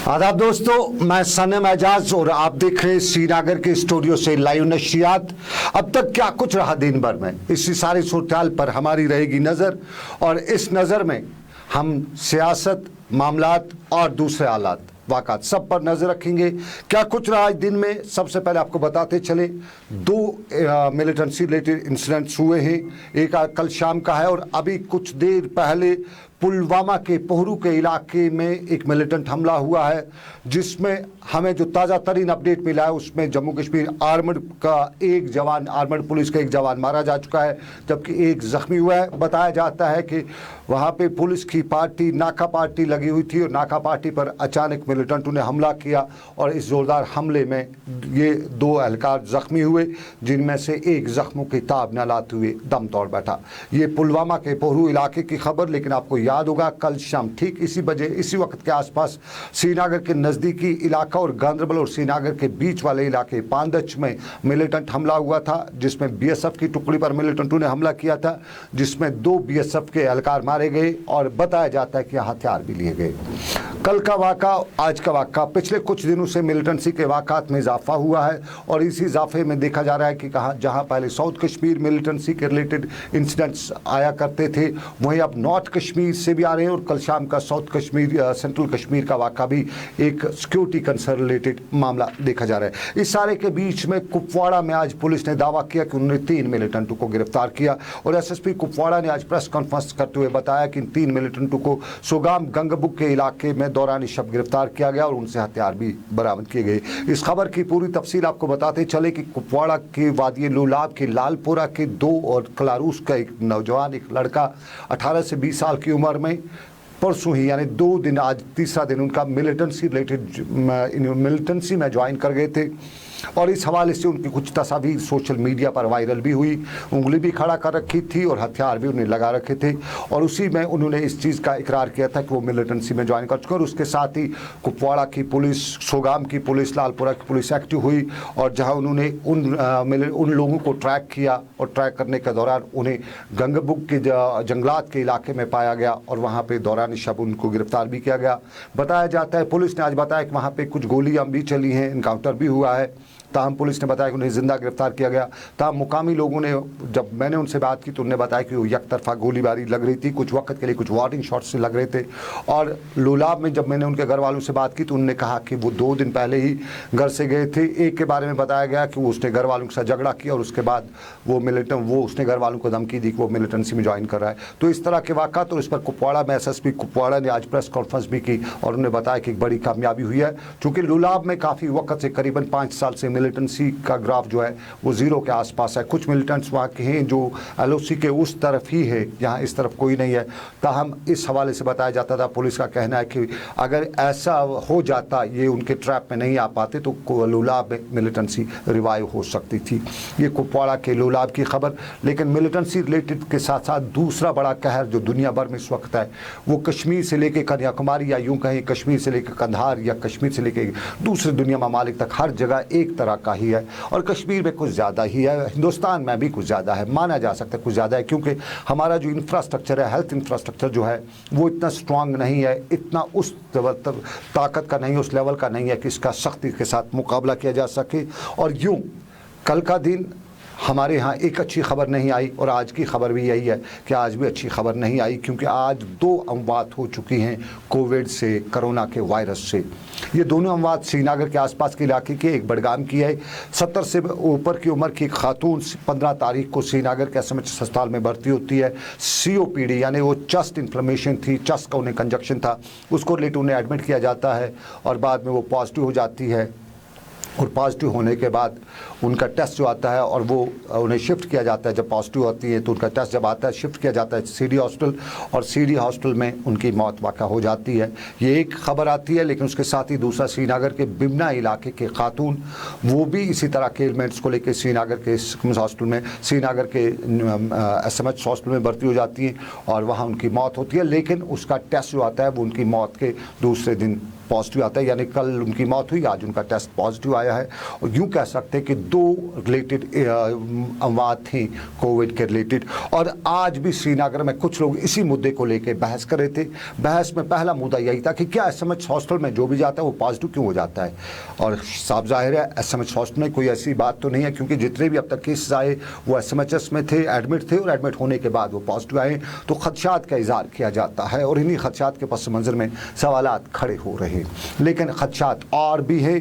आदाब दोस्तों, मैं सनम एजाज और आप देख रहे हैं श्रीनगर के स्टूडियो से लाइव नशियात। अब तक क्या कुछ रहा दिन भर में, इसी सारी सूरत पर हमारी रहेगी नज़र और इस नज़र में हम सियासत, मामलात और दूसरे हालात वाक़ात सब पर नज़र रखेंगे। क्या कुछ रहा आज दिन में, सबसे पहले आपको बताते चले दो मिलिटेंसी रिलेटेड इंसिडेंट्स हुए हैं। एक कल शाम का है और अभी कुछ देर पहले पुलवामा के पोहरू के इलाके में एक मिलिटेंट हमला हुआ है, जिसमें हमें जो ताज़ा तरीन अपडेट मिला है उसमें जम्मू कश्मीर आर्मड पुलिस का एक जवान मारा जा चुका है, जबकि एक ज़ख्मी हुआ है। बताया जाता है कि वहाँ पे पुलिस की पार्टी नाका पार्टी लगी हुई थी और नाका पार्टी पर अचानक मिलिटेंटों ने हमला किया और इस ज़ोरदार हमले में ये दो एहलकार ज़ख्मी हुए, जिनमें से एक ज़ख्मों की ताब न लाते हुए दम तोड़ बैठा। ये पुलवामा के पोहरू इलाके की खबर, लेकिन आपको याद होगा कल शाम ठीक इसी वक्त के आसपास श्रीनगर के नज़दीकी इलाका और गांधरबल और श्रीनगर के बीच वाले इलाके पांदच में मिलिटेंट हमला हुआ था, जिसमें बीएसएफ की टुकड़ी पर मिलिटेंटों ने हमला किया था, जिसमें दो बीएसएफ के एहलकार मारे गए और बताया जाता है कि हथियार भी लिए गए। कल का वाक़ा, आज का वाक़ा, पिछले कुछ दिनों से मिलिटेंसी के वाक़ात में इजाफा हुआ है और इसी इजाफे में देखा जा रहा है कि जहाँ पहले साउथ कश्मीर मिलिटेंसी के रिलेटेड इंसिडेंट्स आया करते थे, वहीं अब नॉर्थ कश्मीर से भी आ रहे हैं और कल शाम का साउथ कश्मीर सेंट्रल कश्मीर का वाक़ा भी एक सिक्योरिटी कंसर्न रिलेटेड मामला देखा जा रहा है। इस सारे के बीच में कुपवाड़ा में आज पुलिस ने दावा किया कि उन्होंने 3 मिलिटेंटों को गिरफ्तार किया और एसएसपी कुपवाड़ा ने आज प्रेस कॉन्फ्रेंस करते हुए बताया कि इन 3 मिलिटेंटों को सोगाम गंगबुक के इलाके में दौरान शब गिरफ्तार किया गया और उनसे हथियार भी बरामद किए गए। इस खबर की पूरी तफसील आपको बताते चले कि कुपवाड़ा के वादी लुलाब के लालपुरा के 2 और कलारूस का एक नौजवान, एक लड़का 18 से 20 साल की उम्र में परसों ही यानी 2 दिन, आज तीसरा दिन उनका मिलिटेंसी में ज्वाइन कर गए थे और इस हवाले से उनकी कुछ तस्वीर सोशल मीडिया पर वायरल भी हुई। उंगली भी खड़ा कर रखी थी और हथियार भी उन्हें लगा रखे थे और उसी में उन्होंने इस चीज़ का इकरार किया था कि वो मिलिटेंसी में ज्वाइन कर चुके और उसके साथ ही कुपवाड़ा की पुलिस, सोगाम की पुलिस, लालपुरा की पुलिस एक्टिव हुई और जहां उन्होंने उन लोगों को ट्रैक किया और ट्रैक करने के दौरान उन्हें गंगबुक के जंगलात के इलाके में पाया गया और वहाँ पर दौरान शब उनको गिरफ्तार भी किया गया। बताया जाता है, पुलिस ने आज बताया कि वहाँ पर कुछ गोलियाँ भी चली हैं, इनकाउंटर भी हुआ है। ताहम पुलिस ने बताया कि उन्हें जिंदा गिरफ्तार किया गया। ताहम मुकामी लोगों ने, जब मैंने उनसे बात की तो उन्होंने बताया कि वो एक तरफा गोलीबारी लग रही थी, कुछ वक्त के लिए कुछ वार्निंग शॉट्स से लग रहे थे। और लुलाब में जब मैंने उनके घर वालों से बात की तो उन्होंने कहा कि वो 2 दिन पहले ही घर से गए थे। एक के बारे में बताया गया कि वो उसने घर वालों के साथ झगड़ा किया और उसके बाद वो उसने घर वालों को धमकी दी कि वो मिलिटेंसी में ज्वाइन कर रहा है। तो इस तरह के वाक़ात और इस पर कुपवाड़ा में एसएसपी कुपवाड़ा ने आज प्रेस कॉन्फ्रेंस भी की और उन्होंने बताया कि एक बड़ी कामयाबी हुई है, चूँकि लुलाब में काफ़ी वक्त से करीबन 5 साल से मिलिटेंसी का ग्राफ जो है वो 0 के आसपास है। कुछ मिलिटेंट्स वहाँ के हैं जो एलओसी के उस तरफ ही है, यहाँ इस तरफ कोई नहीं है। ताहम इस हवाले से बताया जाता था, पुलिस का कहना है कि अगर ऐसा हो जाता, ये उनके ट्रैप में नहीं आ पाते तो लुलाब में मिलिटेंसी रिवाइव हो सकती थी। ये कुपवाड़ा के लुलाब की खबर। लेकिन मिलिटेंसी रिलेटेड के साथ साथ दूसरा बड़ा कहर जो दुनिया भर में इस वक्त है वो कश्मीर से लेकर कन्याकुमारी या यूँ कहें कश्मीर से लेकर कंधार या कश्मीर से लेकर दूसरे दुनिया ममालिक तक हर जगह एक तरह का ही है और कश्मीर में कुछ ज़्यादा ही है, हिंदुस्तान में भी कुछ ज़्यादा है, माना जा सकता है कुछ ज़्यादा है, क्योंकि हमारा जो इंफ्रास्ट्रक्चर है, हेल्थ इंफ्रास्ट्रक्चर जो है वो इतना स्ट्रांग नहीं है, इतना उस ताकत का नहीं, उस लेवल का नहीं है कि इसका सख्ती के साथ मुकाबला किया जा सके। और यूँ कल का दिन हमारे यहाँ एक अच्छी खबर नहीं आई और आज की खबर भी यही है कि आज भी अच्छी खबर नहीं आई, क्योंकि आज 2 अमवात हो चुकी हैं कोविड से, कोरोना के वायरस से। ये दोनों अमवात श्रीनगर के आसपास के इलाके के, एक बडगाम की है। 70 से ऊपर की उम्र की एक खातून 15 तारीख को श्रीनगर के एसएमएच अस्पताल में भर्ती होती है। COPD यानी वो चेस्ट इन्फ्लेमेशन थी, चेस्ट का उन्हें कंजक्शन था, उसको रिलेटेड उन्हें एडमिट किया जाता है और बाद में वो पॉजिटिव हो जाती है और पॉजिटिव होने के बाद उनका टेस्ट जो आता है और वो उन्हें शिफ्ट किया जाता है। जब पॉजिटिव होती है तो उनका टेस्ट जब आता है शिफ्ट किया जाता है CD हॉस्पिटल और CD हॉस्पिटल में उनकी मौत वाक़ा हो जाती है। ये एक खबर आती है, लेकिन उसके साथ ही दूसरा श्रीनगर के बिमना इलाके के खातून, वो भी इसी तरह के एलिमेंट्स को लेकर श्रीनगर के हॉस्पिटल में, श्रीनगर के SMH हॉस्पिटल में भर्ती हो जाती हैं और वहाँ उनकी मौत होती है। लेकिन उसका टेस्ट जो आता है वो उनकी मौत के दूसरे दिन पॉजिटिव आता है, यानी कल उनकी मौत हुई, आज उनका टेस्ट पॉजिटिव आया है। और यूँ कह सकते हैं कि 2 रिलेटेड अमवात थी कोविड के रिलेटेड। और आज भी श्रीनगर में कुछ लोग इसी मुद्दे को लेकर बहस कर रहे थे। बहस में पहला मुद्दा यही था कि क्या एसएमएच हॉस्टल में जो भी जाता है वो पॉजिटिव क्यों हो जाता है। और साफ जाहिर है एसएमएच हॉस्टल में कोई ऐसी बात तो नहीं है, क्योंकि जितने भी अब तक केसेस आए वो एसएमएचएस में थे, एडमिट थे, और एडमिट होने के बाद वो पॉजिटिव आए। तो खदशात का इजहार किया जाता है और इन्हीं खदशात के पस मंज़र में सवालात खड़े हो रहे हैं। लेकिन खदशात और भी है।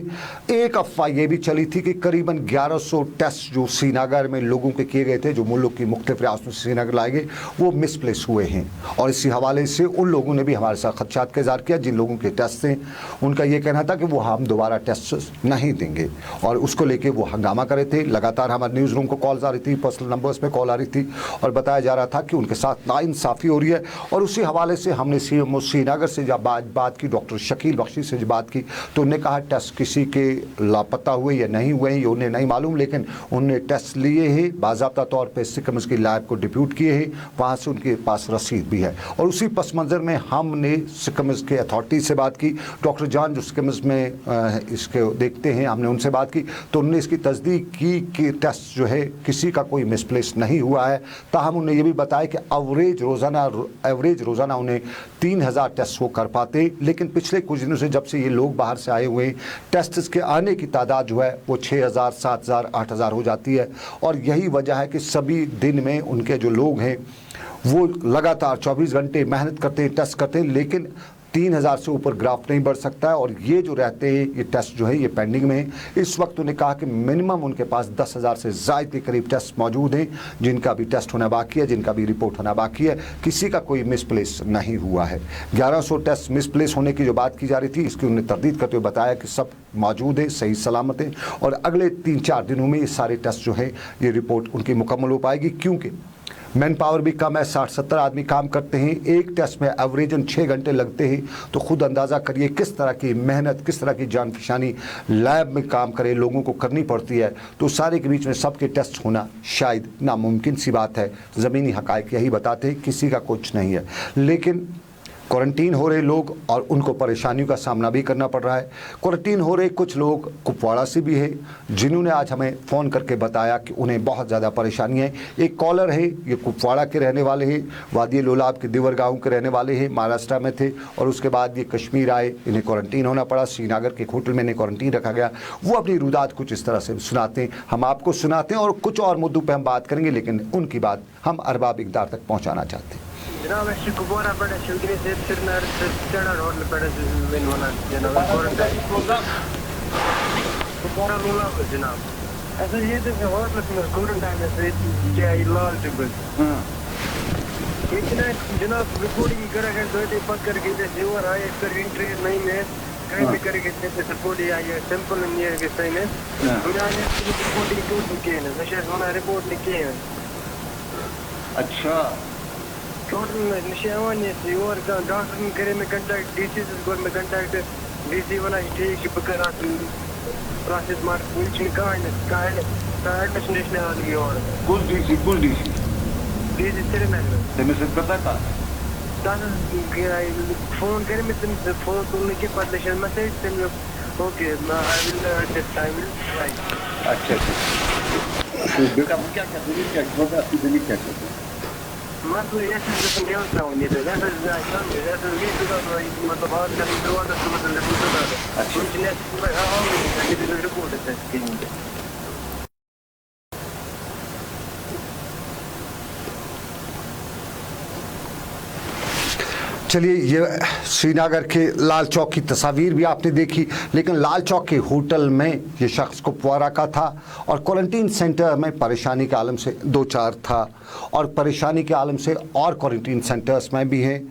एक अफवाह ये भी चली थी कि करीबन 1100 टेस्ट जो श्रीनगर में लोगों के किए गए थे, जो मुल्क की मुख्तलिफ रियासतों से श्रीनगर लाए गए, वो मिसप्लेस हुए हैं। और इसी हवाले से उन लोगों ने भी हमारे साथ खदशात का इजहार किया जिन लोगों के टेस्ट थे। उनका ये कहना था कि वो हम दोबारा टेस्ट नहीं देंगे और उसको लेके वो हंगामा करे थे। लगातार हमारे न्यूज़ रूम को कॉल्स आ रही थी, पर्सनल नंबर्स पे कॉल आ रही थी और बताया जा रहा था कि उनके साथ नाइंसाफ़ी हो रही है। और उसी हवाले से हमने सीएमओ श्रीनगर से जब बात की, डॉक्टर शकील बख्शी से जब बात की, तो उन्होंने कहा टेस्ट किसी के लापता हुए या नहीं हुए ये उन्हें नहीं मालूम, लेकिन उन्होंने टेस्ट लिए हैं, बाज़ाब्ता तौर पर सिकम्स की लैब को डिप्यूट किए हैं, वहाँ से उनके पास रसीद भी है। और उसी पस मंज़र में हमने सिकम्स के अथॉरिटी से बात की, डॉक्टर जान जो सिकम्स में इसके देखते हैं, हमने उनसे बात की तो उन्होंने इसकी तस्दीक की कि टेस्ट जो है किसी का कोई मिसप्लेस नहीं हुआ है। ताहम उन्होंने ये भी बताया कि एवरेज रोज़ाना उन्हें 3000 टेस्ट वो कर पाते, लेकिन पिछले कुछ दिनों से जब से ये लोग बाहर से आए हुए टेस्ट के आने की तादाद जो है वो 6000, 7000, 8000 हो जाती है। और यही वजह है कि सभी दिन में उनके जो लोग हैं वो लगातार 24 घंटे मेहनत करते हैं, टेस्ट करते हैं, लेकिन 3000 से ऊपर ग्राफ नहीं बढ़ सकता है। और ये जो रहते हैं ये टेस्ट जो है ये पेंडिंग में है। इस वक्त उन्हें कहा कि मिनिमम उनके पास 10,000 से ज़ायद के करीब टेस्ट मौजूद हैं जिनका भी टेस्ट होना बाकी है, जिनका भी रिपोर्ट होना बाकी है। किसी का कोई मिसप्लेस नहीं हुआ है। 1100 टेस्ट मिसप्लेस होने की जो बात की जा रही थी इसकी उन्हें तरदीद करते हुए बताया कि सब मौजूद है, सही सलामत है और अगले 3-4 दिनों में ये सारे टेस्ट जो है ये रिपोर्ट उनकी मुकम्मल हो पाएगी। क्योंकि मैन पावर भी कम है, 60-70 आदमी काम करते हैं, एक टेस्ट में एवरेजन 6 घंटे लगते हैं। तो खुद अंदाज़ा करिए किस तरह की मेहनत, किस तरह की जानफशानी लैब में काम करे लोगों को करनी पड़ती है। तो सारे के बीच में सबके टेस्ट होना शायद नामुमकिन सी बात है। ज़मीनी हक़ाइक़ यही बताते हैं, किसी का कुछ नहीं है। लेकिन क्वारंटीन हो रहे लोग और उनको परेशानियों का सामना भी करना पड़ रहा है। क्वारंटीन हो रहे कुछ लोग कुपवाड़ा से भी है जिन्होंने आज हमें फ़ोन करके बताया कि उन्हें बहुत ज़्यादा परेशानी है। एक कॉलर है, ये कुपवाड़ा के रहने वाले हैं, वादी लोलाब के दिवर गाँव के रहने वाले हैं, महाराष्ट्र में थे और उसके बाद ये कश्मीर आए, इन्हें क्वारंटीन होना पड़ा। श्रीनगर के होटल में इन्हें क्वारंटीन रखा गया। वो अपनी रुदात कुछ इस तरह से सुनाते हैं, हम आपको सुनाते हैं और कुछ और मुद्दों पर हम बात करेंगे, लेकिन उनकी बात हम अरबाब इक़दार तक पहुँचाना चाहते हैं। जनाब ऐसे कुपवाड़ा पड़ा शिवगिरी से श्रीनगर से चढ़ा रोड में पड़ा विन होना जनाब कुपवाड़ा रोला जनाब ऐसा ये तो होटल में क्वारंटाइन है क्या लाल टिबल इतना जनाब रिपोर्टिंग करेगा तो ये पक करके जैसे और आए कर एंट्री नहीं में कहीं भी करके जैसे रिपोर्ट आई है सैंपल नहीं है कि सही में उन्होंने रिपोर्टिंग तो किए ना शायद होना रिपोर्ट नहीं किए। अच्छा टोटल निशावानी से और का डॉक्टर ने करे में कांटेक्ट डीसी से गोर में कांटेक्ट डीसी वाला ठीक है बकरा प्रोसेस मार कुछ का है एडमिशन ने आ गई और कुल डीसी तेरे में से पता था फोन करे में तुम फोन करने के बाद लेशन मैसेज तुम ओके आई विल टाइम अच्छा तो बेटा क्या होगा आपकी क्या मतलब ऐसे जैसे नहीं होता है नहीं तो ऐसे ये तो मतलब बात करने के बाद तो मतलब अच्छा इसलिए रिपोर्ट है इसके चलिए ये श्रीनगर के लाल चौक की तस्वीर भी आपने देखी, लेकिन लाल चौक के होटल में ये शख्स कुपवाड़ा का था और क्वारंटीन सेंटर में परेशानी के आलम से 2-4 था और परेशानी के आलम से और क्वारंटीन सेंटर्स में भी हैं।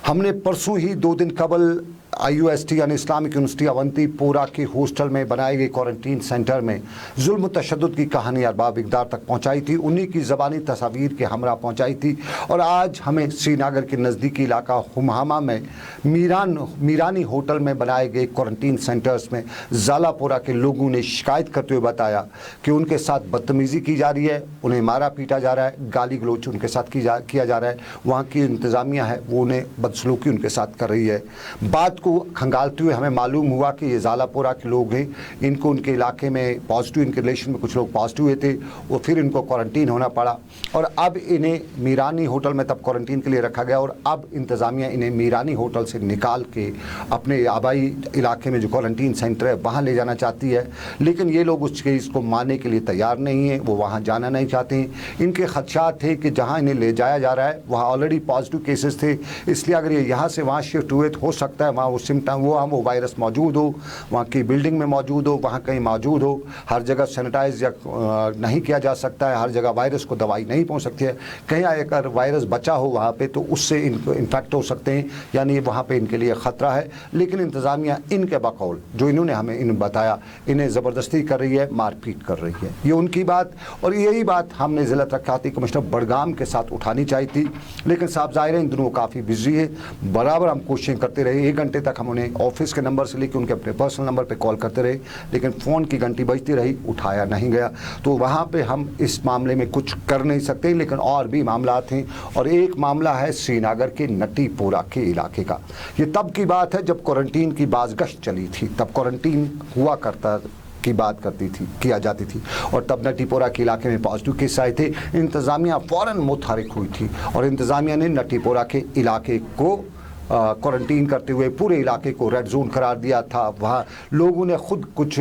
हमने परसों ही 2 दिन कबल IUST यानी इस्लामिक यूनिवर्सिटी अवंतीपोरा के हॉस्टल में बनाए गए क्वारंटीन सेंटर में जुल्म तशद्दुद की कहानी अरबाब इक़दार तक पहुंचाई थी, उन्हीं की ज़बानी तस्वीर के हमरा पहुंचाई थी। और आज हमें श्रीनगर के नज़दीकी इलाका हुमहामा में मीरानी होटल में बनाए गए क्वारंटीन सेंटर्स में ज़ालापोरा के लोगों ने शिकायत करते हुए बताया कि उनके साथ बदतमीज़ी की जा रही है, उन्हें मारा पीटा जा रहा है, गाली गलोच उनके साथ किया जा रहा है। वहाँ की इंतज़ामिया है वो उन्हें बदसलूकी उनके साथ कर रही है। बात इसको खंगालते हुए हमें मालूम हुआ कि ये ज़ालापोरा के लोग हैं, इनको उनके इलाके में पॉजिटिव, इनके रिलेशन में कुछ लोग पॉजिटिव हुए थे, वो फिर इनको क्वारंटीन होना पड़ा और अब इन्हें मीरानी होटल में तब क्वारंटीन के लिए रखा गया और अब इंतज़ामिया इन्हें मीरानी होटल से निकाल के अपने आबाई इलाके में जो क्वारंटीन सेंटर है वहाँ ले जाना चाहती है। लेकिन ये लोग उस चीज़ को मानने के लिए तैयार नहीं हैं, वो वहाँ जाना नहीं चाहते हैं। इनके खदशात थे कि जहाँ इन्हें ले जाया जा रहा है वहाँ ऑलरेडी पॉजिटिव केसेस थे, इसलिए अगर ये यहाँ से वहाँ शिफ्ट हुए तो हो सकता है वहाँ वो सिम्टम वो वायरस मौजूद हो, वहाँ की बिल्डिंग में मौजूद हो, वहाँ कहीं मौजूद हो। हर जगह सैनिटाइज या नहीं किया जा सकता है, हर जगह वायरस को दवाई नहीं पहुँच सकती है। कहीं अगर वायरस बचा हो वहाँ पे तो उससे इनको इन्फेक्ट हो सकते हैं, यानी वहाँ पे इनके लिए ख़तरा है। लेकिन इंतज़ामिया इनके बकौल जो इन्होंने हमें इन बताया, इन्हें ज़बरदस्ती कर रही है, मारपीट कर रही है, ये उनकी बात। और यही बात हमने ज़िला तरक्याती कमिश्नर बडगाम के साथ उठानी चाहिए थी, लेकिन साहब ज़ाहिर है इन दिनों काफ़ी बिजी है। बराबर हम कोशिशें करते रहे, 1 घंटे तक हम उन्हें ऑफिस के नंबर से लेकर उनके अपने पर्सनल नंबर पे कॉल करते रहे, लेकिन फ़ोन की घंटी बजती रही, उठाया नहीं गया। तो वहाँ पे हम इस मामले में कुछ कर नहीं सकते, लेकिन और भी मामला हैं। और एक मामला है श्रीनगर के नटीपोरा के इलाके का। ये तब की बात है जब क्वारंटीन की बाज़गश्त चली थी, तब क्वारंटीन हुआ करता की बात किया जाती थी और तब नटीपोरा के इलाके में पॉजिटिव केस आए थे। इंतज़ामिया फ़ौरन मुतहरिक हुई थी और इंतज़ामिया ने नटीपोरा के इलाके को क्वारंटीन करते हुए पूरे इलाके को रेड जोन करार दिया था। वहाँ लोगों ने खुद कुछ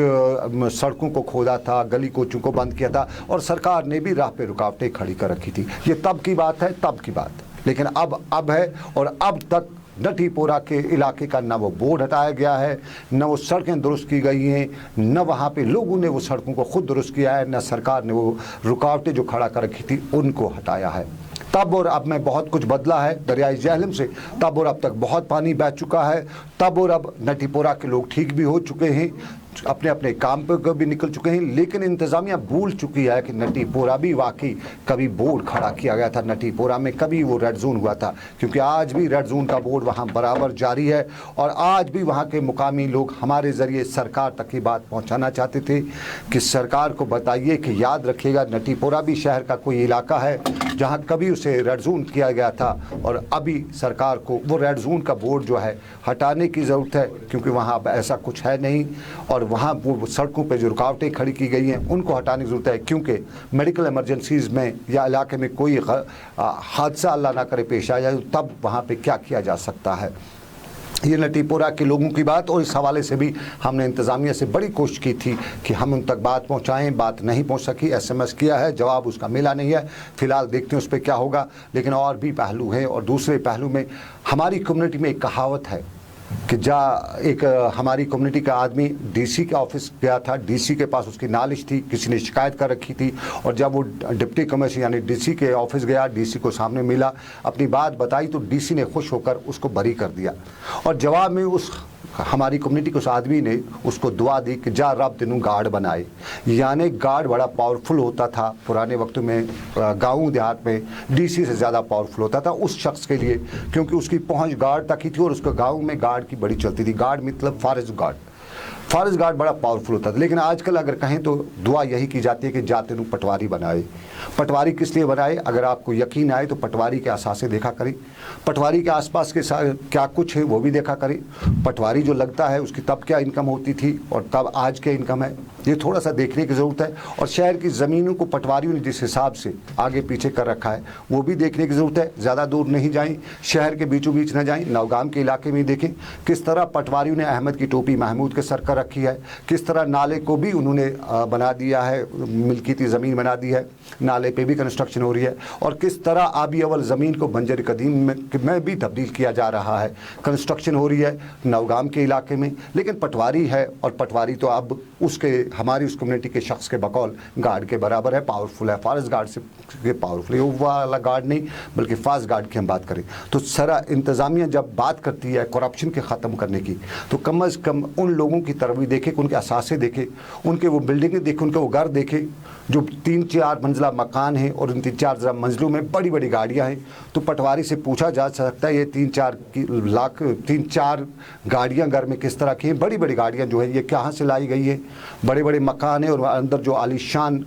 सड़कों को खोदा था, गली कोचों को बंद किया था और सरकार ने भी राह पे रुकावटें खड़ी कर रखी थी। ये तब की बात है, तब की बात। लेकिन अब है और अब तक नटीपोरा के इलाके का न वो बोर्ड हटाया गया है, न वो सड़कें दुरुस्त की गई हैं, न वहाँ पे लोगों ने वो सड़कों को खुद दुरुस्त किया है, न सरकार ने वो रुकावटें जो खड़ा कर रखी थी उनको हटाया है। तब और अब में बहुत कुछ बदला है दरियाई जहलम से, तब और अब तक बहुत पानी बह चुका है। तब और अब नटीपोरा के लोग ठीक भी हो चुके हैं, अपने अपने काम पर भी निकल चुके हैं। लेकिन इंतज़ामिया भूल चुकी है कि नटीपोरा भी वाकई कभी बोर्ड खड़ा किया गया था, नटीपोरा में कभी वो रेड जोन हुआ था, क्योंकि आज भी रेड जोन का बोर्ड वहाँ बराबर जारी है और आज भी वहाँ के मुकामी लोग हमारे ज़रिए सरकार तक की बात पहुँचाना चाहते थे कि सरकार को बताइए कि याद रखिएगा नटीपोरा भी शहर का कोई इलाका है जहाँ कभी उसे रेड जोन किया गया था और अभी सरकार को वो रेड जोन का बोर्ड जो है हटाने की ज़रूरत है, क्योंकि वहाँ अब ऐसा कुछ है नहीं। और वहाँ वो सड़कों पे जो रुकावटें खड़ी की गई हैं उनको हटाने की ज़रूरत है, क्योंकि मेडिकल इमरजेंसीज़ में या इलाके में कोई हादसा अल्लाह ना करे पेश आ जाए तब वहाँ पे क्या किया जा सकता है। ये नटीपोरा के लोगों की बात, और इस हवाले से भी हमने इंतज़ामिया से बड़ी कोशिश की थी कि हम उन तक बात पहुंचाएं, बात नहीं पहुंच सकी। SMS किया है, जवाब उसका मिला नहीं है। फ़िलहाल देखते हैं उस पर क्या होगा। लेकिन और भी पहलू हैं, और दूसरे पहलू में हमारी कम्युनिटी में एक कहावत है कि एक हमारी कम्युनिटी का आदमी DC के ऑफिस गया था, DC के पास उसकी नालिश थी, किसी ने शिकायत कर रखी थी, और जब वो डिप्टी कमिश्नर यानी DC के ऑफिस गया, DC को सामने मिला, अपनी बात बताई तो DC ने खुश होकर उसको बरी कर दिया। और जवाब में उस हमारी कम्युनिटी के उस आदमी ने उसको दुआ दी कि जा रब तेनू गार्ड बनाए। यानी गार्ड बड़ा पावरफुल होता था पुराने वक्तों में, गाँव देहात में DC से ज़्यादा पावरफुल होता था उस शख्स के लिए, क्योंकि उसकी पहुंच गार्ड तक ही थी और उसके गाँव में गार्ड की बड़ी चलती थी। गार्ड मतलब फॉरेस्ट गार्ड बड़ा पावरफुल होता था। लेकिन आजकल अगर कहें तो दुआ यही की जाती है कि जा तेनू पटवारी बनाए। पटवारी किस लिए बनाए? अगर आपको यकीन आए तो पटवारी के असासे देखा करें, पटवारी के आसपास के क्या कुछ है वो भी देखा करें। पटवारी जो लगता है उसकी तब क्या इनकम होती थी और तब आज क्या इनकम है, ये थोड़ा सा देखने की ज़रूरत है। और शहर की ज़मीनों को पटवारियों ने जिस हिसाब से आगे पीछे कर रखा है वो भी देखने की ज़रूरत है। ज़्यादा दूर नहीं जाएं, शहर के बीचों बीच न जाएं, नवगाम के इलाके में देखें किस तरह पटवारियों ने अहमद की टोपी महमूद के सर कर रखी है, किस तरह नाले को भी उन्होंने बना दिया है, मिल्कियती ज़मीन बना दी है, नाले पे भी कंस्ट्रक्शन हो रही है, और किस तरह आबी अवल ज़मीन को बंजर कदीम में भी तब्दील किया जा रहा है, कंस्ट्रक्शन हो रही है नवगाम के इलाके में। लेकिन पटवारी है, और पटवारी तो अब उसके हमारी उस कम्युनिटी के शख्स के बकौल गार्ड के बराबर है, पावरफुल है, फॉरेस्ट गार्ड से पावरफुल है। वो वाला गार्ड नहीं बल्कि फास्ट गार्ड की हम बात करें तो सारा इंतज़ामिया जब बात करती है करप्शन के ख़त्म करने की तो कम अज़ कम उन लोगों की तरफ भी देखे, उनके असासे देखे, उनके वो बिल्डिंगें देखे, उनके वो घर देखे जो 3-4 मंजिला मकान हैं और उन 3-4 मंजिलों में बड़ी बड़ी गाड़ियाँ हैं। तो पटवारी से पूछा जा सकता है ये 3-4 गाड़ियाँ घर में किस तरह की हैं, बड़ी बड़ी गाड़ियाँ जो है ये कहाँ से लाई गई है, बड़े बड़े मकान हैं और अंदर जो आलीशान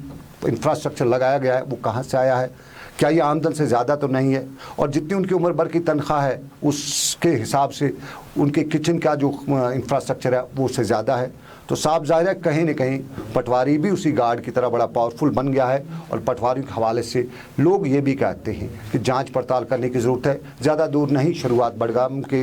इंफ्रास्ट्रक्चर लगाया गया है वो कहाँ से आया है, क्या ये आमदन से ज़्यादा तो नहीं है, और जितनी उनकी उम्र भर की तनख्वाह है उसके हिसाब से उनके किचन का जो इंफ्रास्ट्रक्चर है वो उससे ज़्यादा है। तो साफ ज़ाहिर है कहीं न कहीं पटवारी भी उसी गार्ड की तरह बड़ा पावरफुल बन गया है। और पटवारियों के हवाले से लोग ये भी कहते हैं कि जांच पड़ताल करने की ज़रूरत है। ज़्यादा दूर नहीं, शुरुआत बडगाम के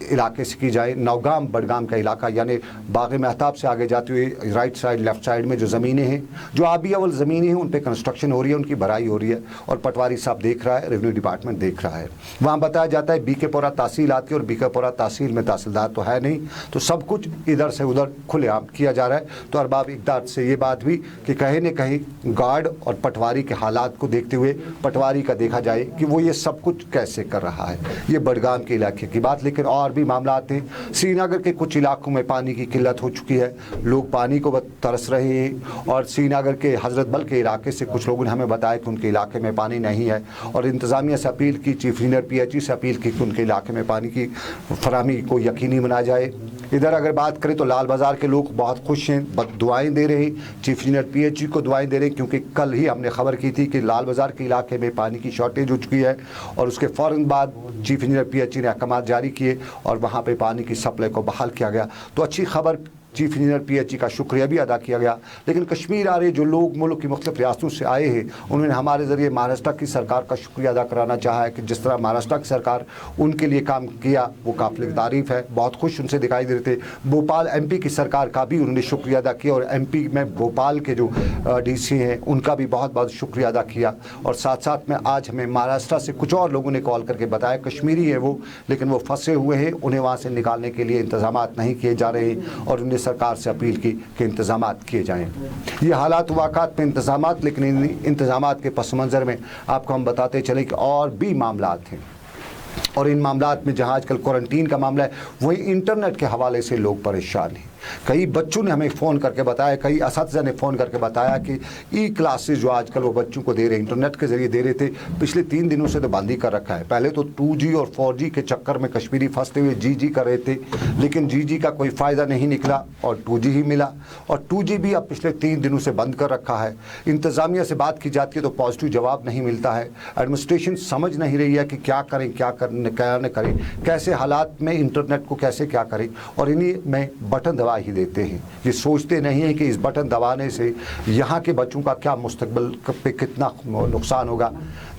इलाके से की जाए। नौगाम बडगाम का इलाका यानी बाग महताब से आगे जाते हुए राइट साइड लेफ़्ट साइड में जो ज़मीनें हैं, जो आबी अवल ज़मीनें हैं, उन पर कंस्ट्रक्शन हो रही है, उनकी भराई हो रही है और पटवारी साहब देख रहा है, रेवेन्यू डिपार्टमेंट देख रहा है। वहाँ बताया जाता है बीकेपुरा तहसील आती है और बीकेपुरा तहसील में तहसीलदार तो है नहीं, तो सब कुछ इधर से उधर खुलेआम किया जा रहा है। तो अरबाब इक़दार से ये बात भी कि कहीं न कहीं गार्ड और पटवारी के हालात को देखते हुए पटवारी का देखा जाए कि वो ये सब कुछ कैसे कर रहा है। ये बडगाम के इलाके की बात, लेकिन और भी मामला आते हैं। श्रीनगर के कुछ इलाकों में पानी की किल्लत हो चुकी है, लोग पानी को तरस रहे हैं। और श्रीनगर के हज़रत बल के इलाके से कुछ लोगों ने हमें बताया कि उनके इलाके में पानी नहीं है और इंतज़ामिया से अपील की, चीफ इंजीनियर PHE से अपील की कि उनके इलाके में पानी की फराहमी को यकीनी बनाया जाए। इधर अगर बात करें तो लाल बाज़ार के लोग बहुत खुश हैं, दुआएं दे रहे हैं, चीफ इंजीनियर PHE को दुआएं दे रहे हैं, क्योंकि कल ही हमने खबर की थी कि लाल बाज़ार के इलाके में पानी की शॉर्टेज हो चुकी है और उसके फ़ौरन बाद चीफ इंजीनियर PHE ने अहकाम जारी किए और वहाँ पर पानी की सप्लाई को बहाल किया गया। तो अच्छी खबर, चीफ इंजीनियर PHE का शुक्रिया भी अदा किया गया। लेकिन कश्मीर आ रहे जो लोग मुल्क की मुख्तलिफ रियासतों से आए हैं, उन्होंने हमारे ज़रिए महाराष्ट्र की सरकार का शुक्रिया अदा कराना चाहा है कि जिस तरह महाराष्ट्र की सरकार उनके लिए काम किया वो काबिल तारीफ़ है, बहुत खुश उनसे दिखाई दे रहे थे। भोपाल MP की सरकार का भी उन्होंने शुक्रिया अदा किया और MP में भोपाल के जो DC हैं उनका भी बहुत बहुत शुक्रिया अदा किया। और साथ साथ में आज हमें महाराष्ट्र से कुछ और लोगों ने कॉल करके बताया, कश्मीरी है वो, लेकिन वो फंसे हुए हैं, उन्हें वहाँ से निकालने के लिए इंतजाम नहीं किए जा रहे और उन्हें सरकार से अपील की कि इंतजामात किए जाएं। ये हालात वाक़ात में इंतजामात, लेकिन इन इंतजामात के पस मंज़र में आपको हम बताते चले कि और भी मामलात हैं और इन मामलात में जहाँ आजकल क्वारंटीन का मामला है, वही इंटरनेट के हवाले से लोग परेशान हैं। कई बच्चों ने हमें फ़ोन करके बताया, कई असातिज़ा ने फ़ोन करके बताया कि क्लासेस जो आजकल वो बच्चों को दे रहे हैं, इंटरनेट के ज़रिए दे रहे थे, पिछले 3 दिनों से तो बंद ही कर रखा है। पहले तो 2G और 4G के चक्कर में कश्मीरी फंसते हुए GG कर रहे थे, लेकिन GG का कोई फ़ायदा नहीं निकला और 2G ही मिला। और 2G भी अब पिछले 3 दिनों से बंद कर रखा है। इंतज़ामिया से बात की जाती है तो पॉजिटिव जवाब नहीं मिलता है। एडमिनिस्ट्रेशन समझ नहीं रही है कि क्या करें, क्या न करें, कैसे हालात में इंटरनेट को कैसे क्या करें, और इन्हीं में बटन दबा ही देते हैं। ये सोचते नहीं हैं कि इस बटन दबाने से यहाँ के बच्चों का क्या मुस्तकबिल पे कितना नुकसान होगा।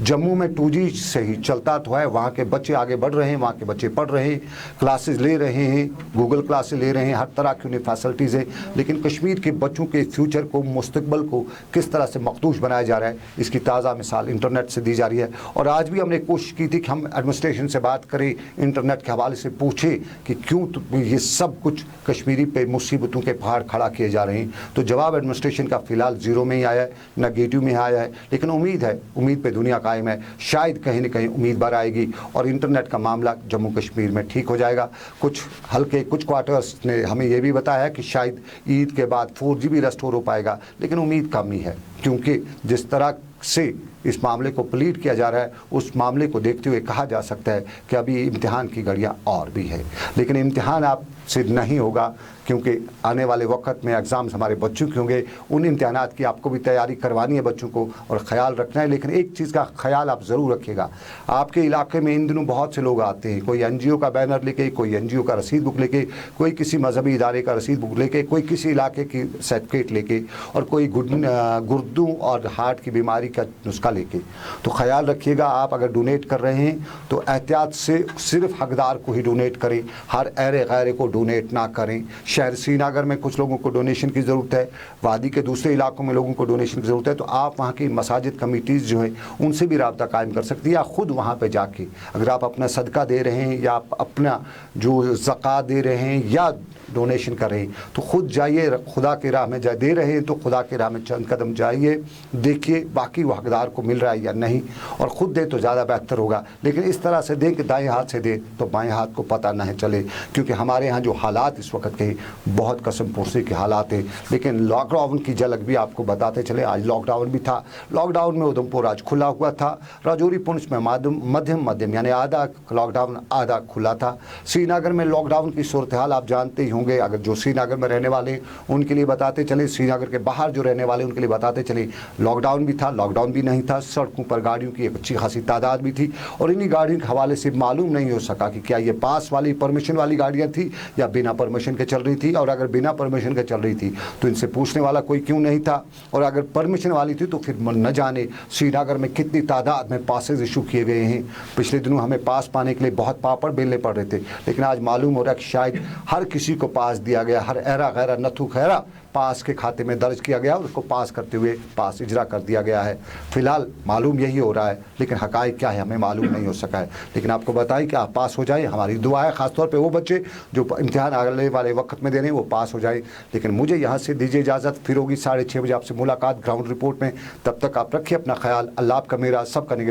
जम्मू में 2G से ही चलता तो है, वहाँ के बच्चे आगे बढ़ रहे हैं, वहाँ के बच्चे पढ़ रहे हैं, क्लासेस ले रहे हैं, गूगल क्लासेस ले रहे हैं, हर तरह की उन्हें फैसिलिटीज़ है। लेकिन कश्मीर के बच्चों के फ्यूचर को, मुस्तकबिल को किस तरह से मखदूश बनाया जा रहा है, इसकी ताज़ा मिसाल इंटरनेट से दी जा रही है। और आज भी हमने कोशिश की थी कि हम एडमिनिस्ट्रेशन से बात करें, इंटरनेट के हवाले से पूछे कि क्यों ये सब कुछ कश्मीरी पे मुसीबतों के पहाड़ खड़ा किए जा रहे हैं। तो जवाब एडमिनिस्ट्रेशन का फ़िलहाल ज़ीरो में ही आया है, नेगेटिव में आया है। लेकिन उम्मीद है, उम्मीद पे दुनिया कायम है, शायद कहीं न कहीं उम्मीद बार आएगी और इंटरनेट का मामला जम्मू कश्मीर में ठीक हो जाएगा। कुछ क्वार्टर्स ने हमें ये भी बताया है कि शायद ईद के बाद 4G भी रेस्टोर हो पाएगा, लेकिन उम्मीद कम ही है, क्योंकि जिस तरह से इस मामले को प्लीड किया जा रहा है, उस मामले को देखते हुए कहा जा सकता है कि अभी इम्तिहान की घड़ियाँ और भी है। लेकिन इम्तिहान आपसे नहीं होगा, क्योंकि आने वाले वक्त में एग्ज़ाम्स हमारे बच्चों के होंगे। उन इम्तिहानात की आपको भी तैयारी करवानी है बच्चों को और ख़याल रखना है। लेकिन एक चीज़ का ख़याल आप ज़रूर रखिएगा, आपके इलाके में इन दिनों बहुत से लोग आते हैं, कोई NGO का बैनर लेके, कोई NGO का रसीद बुक लेके, कोई किसी मजहबी इदारे का रसीद बुक लेके, कोई किसी इलाके की सर्टिफिकेट लेके और कोई गुर्दों और हार्ट की बीमारी का नुस्खा लेके। तो ख्याल रखिएगा, आप अगर डोनेट कर रहे हैं तो एहतियात से सिर्फ हकदार को ही डोनेट करें, हर ऐरे गैरे को डोनेट ना करें। शहर श्रीनगर में कुछ लोगों को डोनेशन की ज़रूरत है, वादी के दूसरे इलाकों में लोगों को डोनेशन की ज़रूरत है, तो आप वहाँ की मसाजिद कमेटीज़ जो हैं उनसे भी रब्ता कायम कर सकती है, या ख़ुद वहाँ पर जाके अगर आप अपना सदका दे रहे हैं या आप अपना जो ज़कात दे रहे हैं या डोनेशन कर रहे हैं, तो ख़ुद जाइए, खुदा की राह में दे रहे हैं तो खुदा की राह में चंद कदम जाइए, देखिए बाकी वो हकदार को मिल रहा है या नहीं, और ख़ुद दे तो ज़्यादा बेहतर होगा। लेकिन इस तरह से दें कि दाएं हाथ से दे तो बाएं हाथ को पता नहीं चले, क्योंकि हमारे यहाँ जो हालात इस वक्त के बहुत कसम पुरसी के हालात हैं। लेकिन लॉकडाउन की झलक भी आपको बताते चले, आज लॉकडाउन भी था। लॉकडाउन में उधमपुर आज खुला हुआ था, राजौरी पुंछ में मध्यम यानी आधा लॉकडाउन आधा खुला था। श्रीनगर में लॉकडाउन की सूरत हाल आप जानते ही होंगे। अगर जो श्रीनगर में रहने वाले उनके लिए बताते चले, श्रीनगर के बाहर जो रहने वाले उनके लिए बताते चले, लॉकडाउन भी था, लॉकडाउन भी नहीं था, सड़कों पर गाड़ियों की एक अच्छी खासी तादाद भी थी और इन्हीं गाड़ियों के हवाले से मालूम नहीं हो सका कि क्या ये पास वाली परमिशन वाली गाड़ियाँ थी या बिना परमिशन के चल रही थी। और अगर बिना परमिशन के चल रही थी तो इनसे पूछने वाला कोई क्यों नहीं था, और अगर परमिशन वाली थी तो फिर न जाने श्रीनगर में कितनी तादाद में पासेज इशू किए गए हैं। पिछले दिनों हमें पास पाने के लिए बहुत पापड़ बेलने पड़ रहे थे, लेकिन आज मालूम हो रहा है कि शायद हर किसी को पास दिया गया, हर ऐरा गैरा नथु खैरा पास के खाते में दर्ज किया गया और उसको पास करते हुए पास इजरा कर दिया गया है। फिलहाल मालूम यही हो रहा है, लेकिन हकायक क्या है हमें मालूम नहीं हो सका है। लेकिन आपको बताएं कि आप पास हो जाए, हमारी दुआ है, ख़ासतौर पे वो बच्चे जो इम्तिहान आने वाले वक्त में दे रहे हैं वो पास हो जाए। लेकिन मुझे यहाँ से दीजिए इजाज़त, फिर होगी 6:30 बजे आपसे मुलाकात ग्राउंड रिपोर्ट में। तब तक आप रखिए अपना ख्याल। अल्लाह आपका मेरा सब का निगहबान।